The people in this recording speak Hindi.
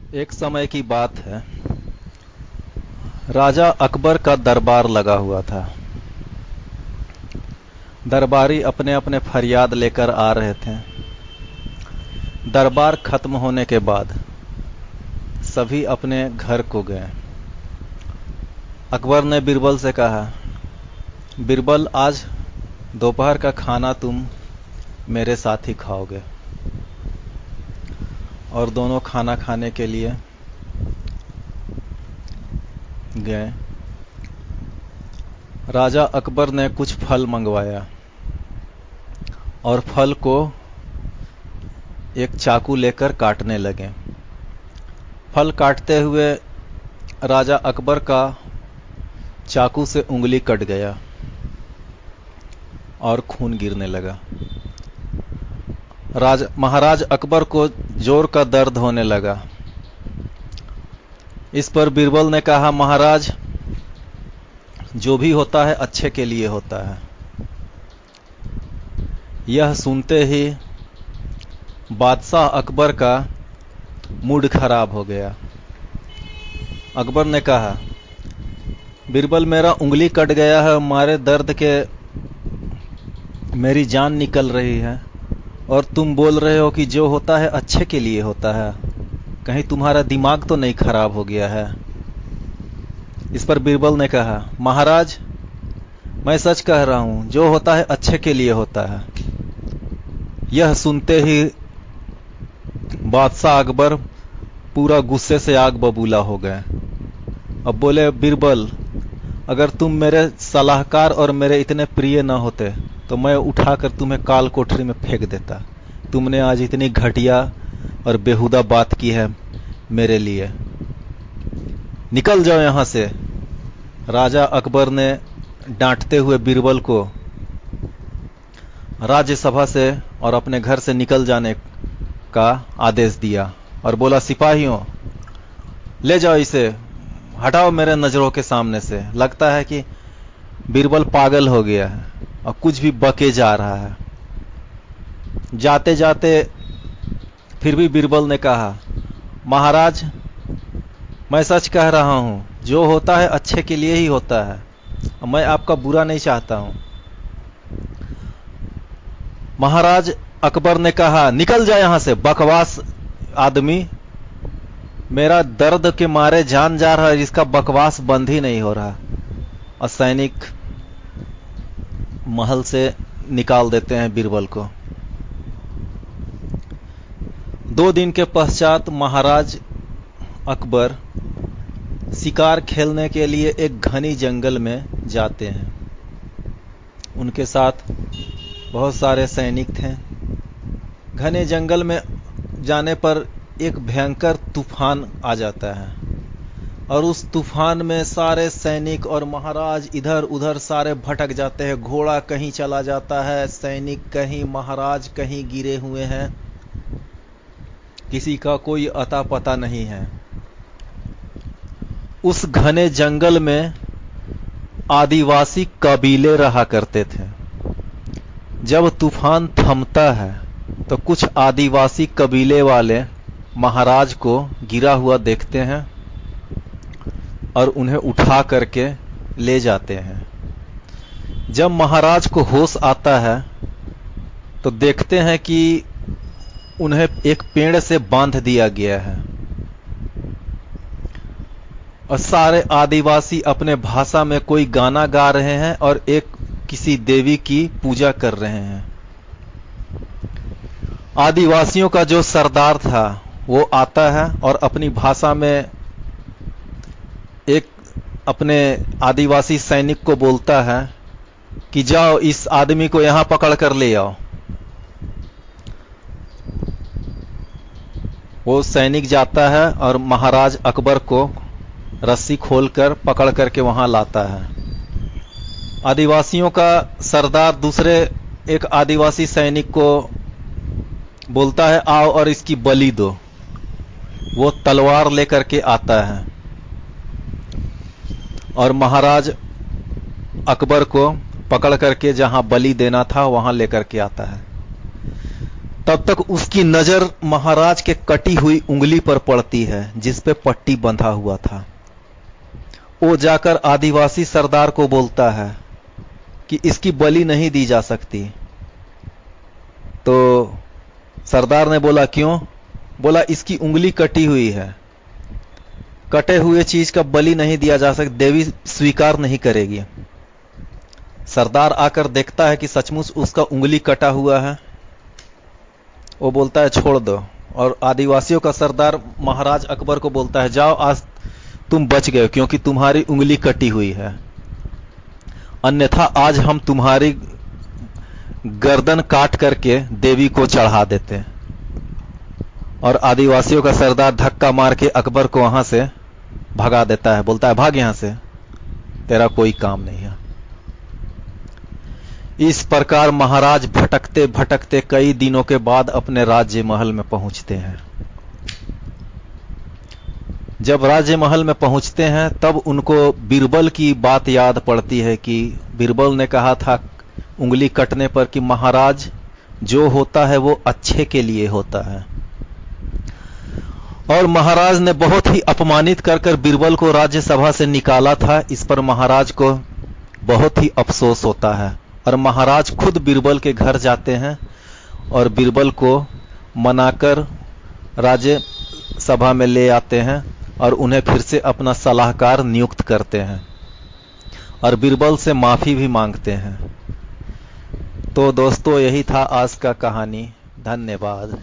एक समय की बात है। राजा अकबर का दरबार लगा हुआ था। दरबारी अपने अपने फरियाद लेकर आ रहे थे। दरबार खत्म होने के बाद सभी अपने घर को गए। अकबर ने बीरबल से कहा, बीरबल, आज दोपहर का खाना तुम मेरे साथ ही खाओगे। और दोनों खाना खाने के लिए गए। राजा अकबर ने कुछ फल मंगवाया और फल को एक चाकू लेकर काटने लगे। फल काटते हुए राजा अकबर का चाकू से उंगली कट गया और खून गिरने लगा। महाराज अकबर को जोर का दर्द होने लगा। इस पर बीरबल ने कहा, महाराज, जो भी होता है अच्छे के लिए होता है। यह सुनते ही बादशाह अकबर का मूड खराब हो गया। अकबर ने कहा, बीरबल, मेरा उंगली कट गया है, मारे दर्द के मेरी जान निकल रही है और तुम बोल रहे हो कि जो होता है अच्छे के लिए होता है। कहीं तुम्हारा दिमाग तो नहीं खराब हो गया है? इस पर बीरबल ने कहा, महाराज, मैं सच कह रहा हूं, जो होता है अच्छे के लिए होता है। यह सुनते ही बादशाह अकबर पूरा गुस्से से आग बबूला हो गए। अब बोले, बीरबल, अगर तुम मेरे सलाहकार और मेरे इतने प्रिय न होते तो मैं उठाकर तुम्हें काल कोठरी में फेंक देता। तुमने आज इतनी घटिया और बेहुदा बात की है मेरे लिए। निकल जाओ यहां से। राजा अकबर ने डांटते हुए बीरबल को राज्यसभा से और अपने घर से निकल जाने का आदेश दिया और बोला, सिपाहियों, ले जाओ इसे, हटाओ मेरे नजरों के सामने से। लगता है कि बीरबल पागल हो गया है और कुछ भी बके जा रहा है। जाते जाते फिर भी बीरबल ने कहा, महाराज, मैं सच कह रहा हूं, जो होता है अच्छे के लिए ही होता है। मैं आपका बुरा नहीं चाहता हूं। महाराज अकबर ने कहा, निकल जा यहां से, बकवास आदमी। मेरा दर्द के मारे जान जा रहा है, इसका बकवास बंद ही नहीं हो रहा। और सैनिक महल से निकाल देते हैं बीरबल को। 2 दिन के पश्चात महाराज अकबर शिकार खेलने के लिए एक घनी जंगल में जाते हैं। उनके साथ बहुत सारे सैनिक थे। घने जंगल में जाने पर एक भयंकर तूफान आ जाता है और उस तूफान में सारे सैनिक और महाराज इधर उधर सारे भटक जाते हैं। घोड़ा कहीं चला जाता है, सैनिक कहीं, महाराज कहीं गिरे हुए हैं। किसी का कोई अता पता नहीं है। उस घने जंगल में आदिवासी कबीले रहा करते थे। जब तूफान थमता है तो कुछ आदिवासी कबीले वाले महाराज को गिरा हुआ देखते हैं और उन्हें उठा करके ले जाते हैं। जब महाराज को होश आता है तो देखते हैं कि उन्हें एक पेड़ से बांध दिया गया है और सारे आदिवासी अपने भाषा में कोई गाना गा रहे हैं और एक किसी देवी की पूजा कर रहे हैं। आदिवासियों का जो सरदार था वो आता है और अपनी भाषा में एक अपने आदिवासी सैनिक को बोलता है कि जाओ, इस आदमी को यहां पकड़ कर ले आओ। वो सैनिक जाता है और महाराज अकबर को रस्सी खोलकर पकड़ करके वहां लाता है। आदिवासियों का सरदार दूसरे एक आदिवासी सैनिक को बोलता है, आओ और इसकी बलि दो। वो तलवार लेकर के आता है और महाराज अकबर को पकड़ करके जहां बलि देना था वहां लेकर के आता है। तब तक उसकी नजर महाराज के कटी हुई उंगली पर पड़ती है जिस पे पट्टी बंधा हुआ था। वो जाकर आदिवासी सरदार को बोलता है कि इसकी बलि नहीं दी जा सकती। तो सरदार ने बोला क्यों? बोला इसकी उंगली कटी हुई है, कटे हुए चीज का बलि नहीं दिया जा सकता, देवी स्वीकार नहीं करेगी। सरदार आकर देखता है कि सचमुच उसका उंगली कटा हुआ है। वो बोलता है छोड़ दो, और आदिवासियों का सरदार महाराज अकबर को बोलता है जाओ, आज तुम बच गए क्योंकि तुम्हारी उंगली कटी हुई है, अन्यथा आज हम तुम्हारी गर्दन काट करके देवी को चढ़ा देते। और आदिवासियों का सरदार धक्का मार के अकबर को वहां से भगा देता है, बोलता है भाग यहां से, तेरा कोई काम नहीं है। इस प्रकार महाराज भटकते भटकते कई दिनों के बाद अपने राज्य महल में पहुंचते हैं। जब राज्य महल में पहुंचते हैं तब उनको बीरबल की बात याद पड़ती है कि बीरबल ने कहा था उंगली कटने पर कि महाराज जो होता है वो अच्छे के लिए होता है। और महाराज ने बहुत ही अपमानित कर बीरबल को राज्यसभा से निकाला था। इस पर महाराज को बहुत ही अफसोस होता है और महाराज खुद बीरबल के घर जाते हैं और बीरबल को मनाकर राज्यसभा में ले आते हैं और उन्हें फिर से अपना सलाहकार नियुक्त करते हैं और बीरबल से माफी भी मांगते हैं। तो दोस्तों यही था आज का कहानी। धन्यवाद।